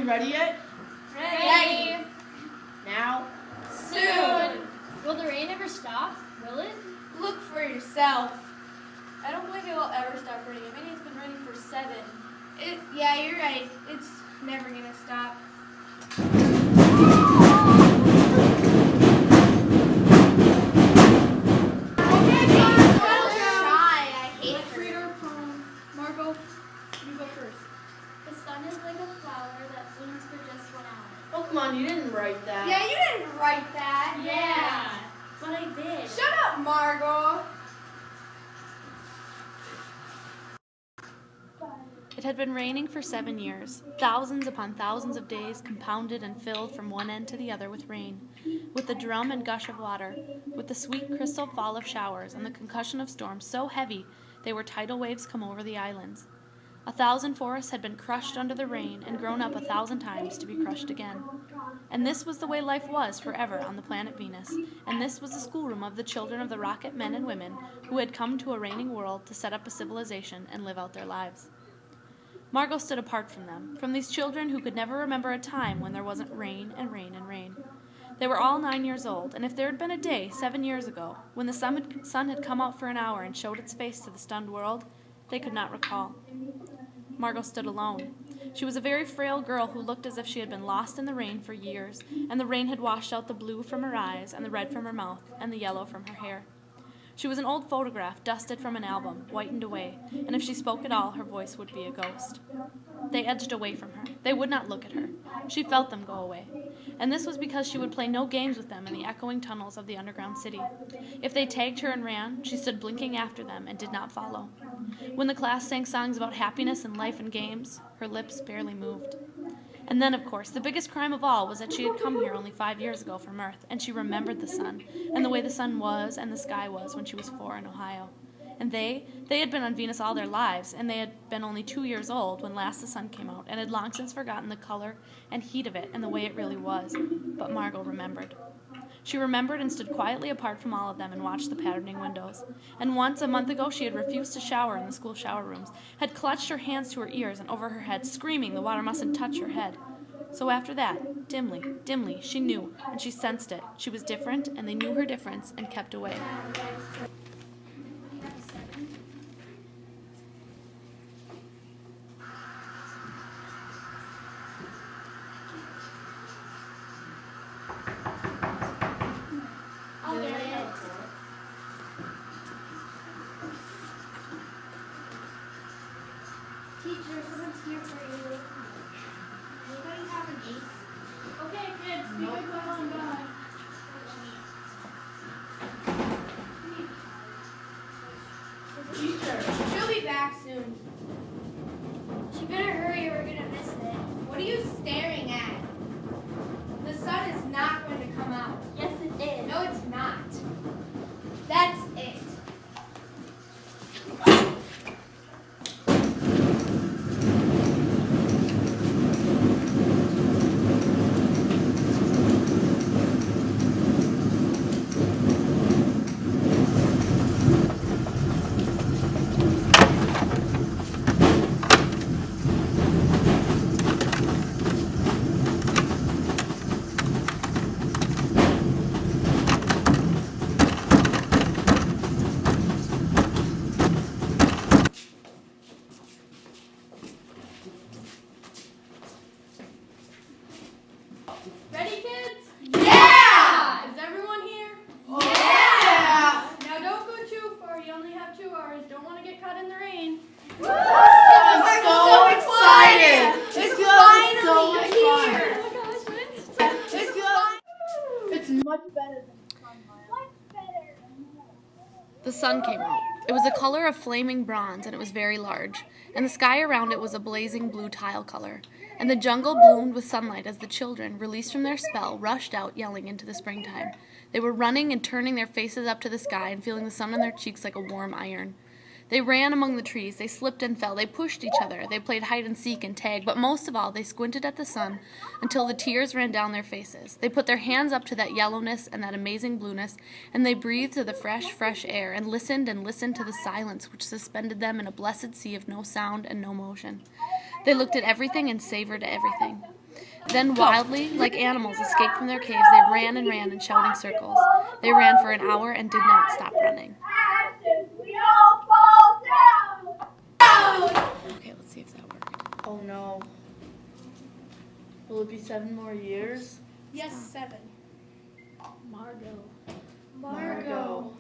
you ready yet? Ready. Now? Soon. Will the rain ever stop? Will it? Look for yourself. I don't believe it will ever stop raining. I mean, it's been raining for 7. Yeah, you're right. It's never gonna stop. Margot, you go first. The sun is like a flower that blooms for just 1 hour. Oh, come on, you didn't write that. Yeah, you didn't write that. Yeah, but I did. Shut up, Margot. It had been raining for 7 years, thousands upon thousands of days compounded and filled from one end to the other with rain, with the drum and gush of water, with the sweet crystal fall of showers and the concussion of storms so heavy they were tidal waves come over the islands. 1,000 forests had been crushed under the rain and grown up 1,000 times to be crushed again. And this was the way life was forever on the planet Venus, and this was the schoolroom of the children of the rocket men and women who had come to a raining world to set up a civilization and live out their lives. Margot stood apart from these children who could never remember a time when there wasn't rain and rain and rain. They were all 9 years old, and if there had been a day 7 years ago when the sun had come out for an hour and showed its face to the stunned world, they could not recall. Margot stood alone. She was a very frail girl who looked as if she had been lost in the rain for years, and the rain had washed out the blue from her eyes and the red from her mouth and the yellow from her hair. She was an old photograph, dusted from an album, whitened away, and if she spoke at all, her voice would be a ghost. They edged away from her. They would not look at her. She felt them go away. And this was because she would play no games with them in the echoing tunnels of the underground city. If they tagged her and ran, she stood blinking after them and did not follow. When the class sang songs about happiness and life and games, her lips barely moved. And then, of course, the biggest crime of all was that she had come here only 5 years ago from Earth, and she remembered the sun, and the way the sun was and the sky was when she was 4 in Ohio. And they had been on Venus all their lives, and they had been only 2 years old when last the sun came out, and had long since forgotten the color and heat of it and the way it really was. But Margot remembered. She remembered and stood quietly apart from all of them and watched the patterning windows. And once, a month ago, she had refused to shower in the school shower rooms, had clutched her hands to her ears and over her head, screaming the water mustn't touch her head. So after that, dimly, she knew, and she sensed it. She was different, and they knew her difference and kept away. I'll get it. Teacher, someone's here for you. Anybody have an ace? Okay, kids, be good, go home, bye. Teacher, she'll be back soon. She better hurry or we're gonna miss it. What are you staring at? The sun is not going to come out. Yes, it is. No, it's not. That's it. Ready, kids? Yeah! Is everyone here? Yeah! Now don't go too far. You only have 2 hours. Don't want to get caught in the rain. I'm so excited! It's finally here! It's much better than sunlight. The sun came out. It was the color of flaming bronze, and it was very large, and the sky around it was a blazing blue tile color, and the jungle bloomed with sunlight as the children, released from their spell, rushed out yelling into the springtime. They were running and turning their faces up to the sky and feeling the sun on their cheeks like a warm iron. They ran among the trees, they slipped and fell, they pushed each other, they played hide and seek and tag, but most of all they squinted at the sun until the tears ran down their faces. They put their hands up to that yellowness and that amazing blueness, and they breathed to the fresh air and listened to the silence which suspended them in a blessed sea of no sound and no motion. They looked at everything and savored everything. Then wildly, like animals escaped from their caves, they ran and ran in shouting circles. They ran for an hour and did not stop running. Okay, let's see if that worked. Oh no. Will it be 7 more years? Yes, 7. Margot. Margot.